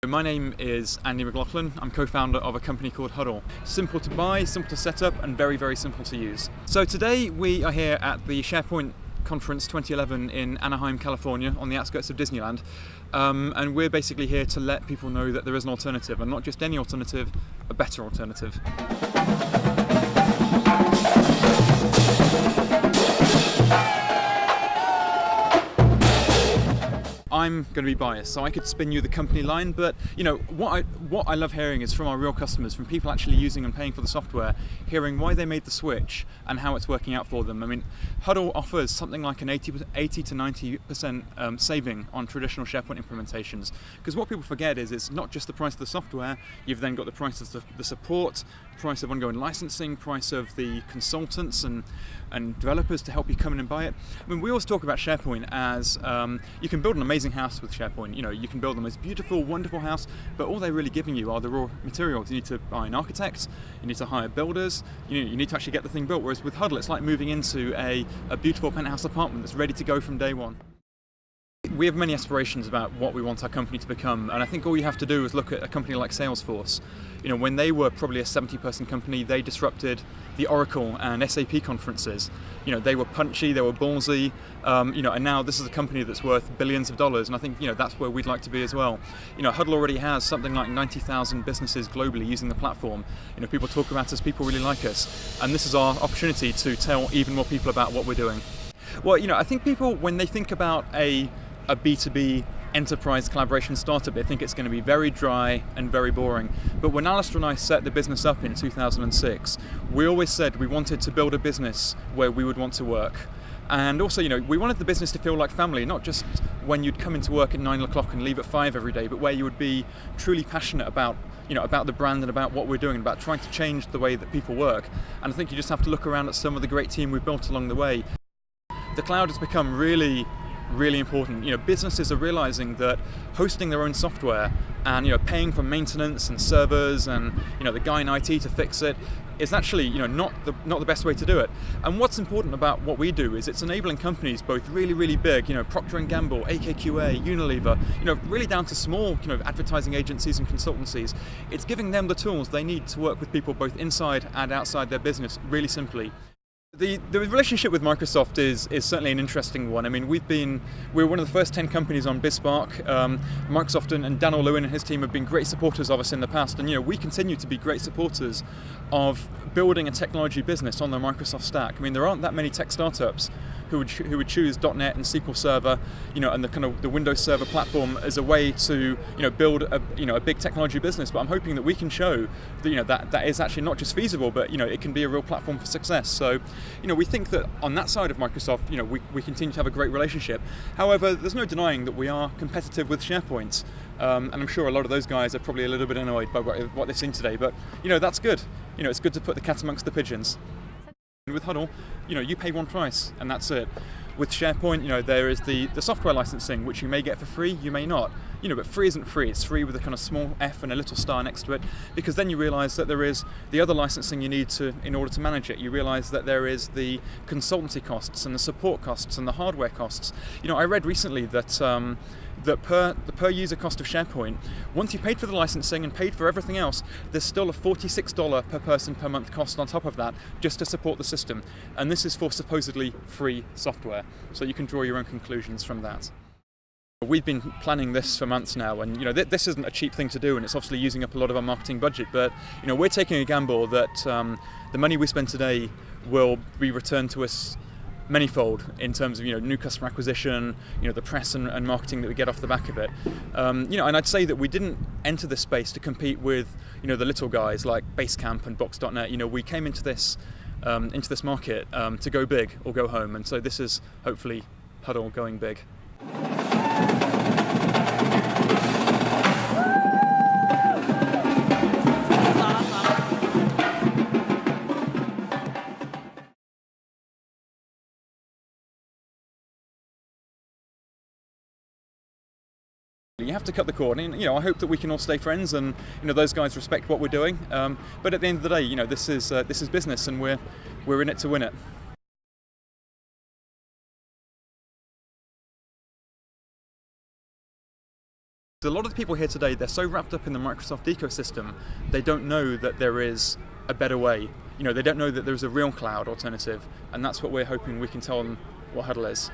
My name is Andy McLoughlin. I'm co-founder of a company called Huddle. Simple to buy, simple to set up, and very, very simple to use. So today we are here at the SharePoint Conference 2011 in Anaheim, California, on the outskirts of Disneyland. And we're basically here to let people know that there is an alternative, and not just any alternative, a better alternative. I'm going to be biased, so I could spin you the company line, but what I love hearing is from our real customers, from people actually using and paying for the software, hearing why they made the switch and how it's working out for them. I mean, Huddle offers something like an 80 to 90% saving on traditional SharePoint implementations, because what people forget is it's not just the price of the software. You've then got the price of the support, price of ongoing licensing, price of the consultants and developers to help you come in and buy it. I mean, we always talk about SharePoint as you can build an amazing house with SharePoint. You can build the most beautiful, wonderful house, but all they're really giving you are the raw materials. You need to buy an architect, you need to hire builders, you need to actually get the thing built. Whereas with Huddle, it's like moving into a beautiful penthouse apartment that's ready to go from day one. We have many aspirations about what we want our company to become, and I think all you have to do is look at a company like Salesforce. When they were probably a 70-person company, they disrupted the Oracle and SAP conferences. They were punchy, they were ballsy, and now this is a company that's worth billions of dollars, and I think that's where we'd like to be as well. Huddle already has something like 90,000 businesses globally using the platform. People talk about us, people really like us, and this is our opportunity to tell even more people about what we're doing. Well, I think people, when they think about a B2B enterprise collaboration startup, they think it's going to be very dry and very boring. But when Alistair and I set the business up in 2006, we always said we wanted to build a business where we would want to work. And also, we wanted the business to feel like family, not just when you'd come into work at 9 o'clock and leave at 5 every day, but where you would be truly passionate about the brand and about what we're doing, about trying to change the way that people work. And I think you just have to look around at some of the great team we've built along the way. The cloud has become really important. Businesses are realizing that hosting their own software and paying for maintenance and servers and the guy in IT to fix it is actually not the best way to do it. And what's important about what we do is it's enabling companies both really big, Procter & Gamble, AKQA, Unilever, really down to small advertising agencies and consultancies. It's giving them the tools they need to work with people both inside and outside their business really simply. The relationship with Microsoft is certainly an interesting one. I mean, we're one of the first 10 companies on BizSpark. Microsoft and Daniel Lewin and his team have been great supporters of us in the past, and we continue to be great supporters of building a technology business on the Microsoft stack. I mean, there aren't that many tech startups who would choose .NET and SQL Server, and the Windows Server platform as a way to build a big technology business. But I'm hoping that we can show that that is actually not just feasible, but it can be a real platform for success. So we think that on that side of Microsoft, we continue to have a great relationship. However, there's no denying that we are competitive with SharePoint, and I'm sure a lot of those guys are probably a little bit annoyed by what they've seen today. But that's good. It's good to put the cat amongst the pigeons. With Huddle, you pay one price and that's it. With SharePoint, there is the software licensing, which you may get for free, you may not. But free isn't free. It's free with a kind of small F and a little star next to it, because then you realize that there is the other licensing you need in order to manage it. You realize that there is the consultancy costs and the support costs and the hardware costs. I read recently that the per user cost of SharePoint, once you paid for the licensing and paid for everything else, there's still a $46 per person per month cost on top of that just to support the system. And this is for supposedly free software. So you can draw your own conclusions from that. We've been planning this for months now, and this isn't a cheap thing to do, and it's obviously using up a lot of our marketing budget. But we're taking a gamble that the money we spend today will be returned to us manyfold in terms of new customer acquisition, the press and marketing that we get off the back of it. And I'd say that we didn't enter this space to compete with the little guys like Basecamp and Box.net. We came into this market to go big or go home, and so this is hopefully Huddle going big. You have to cut the cord, and I hope that we can all stay friends, and those guys respect what we're doing. But at the end of the day, this is business, and we're in it to win it. A lot of the people here today, they're so wrapped up in the Microsoft ecosystem, they don't know that there is a better way. They don't know that there's a real cloud alternative, and that's what we're hoping we can tell them what Huddle is.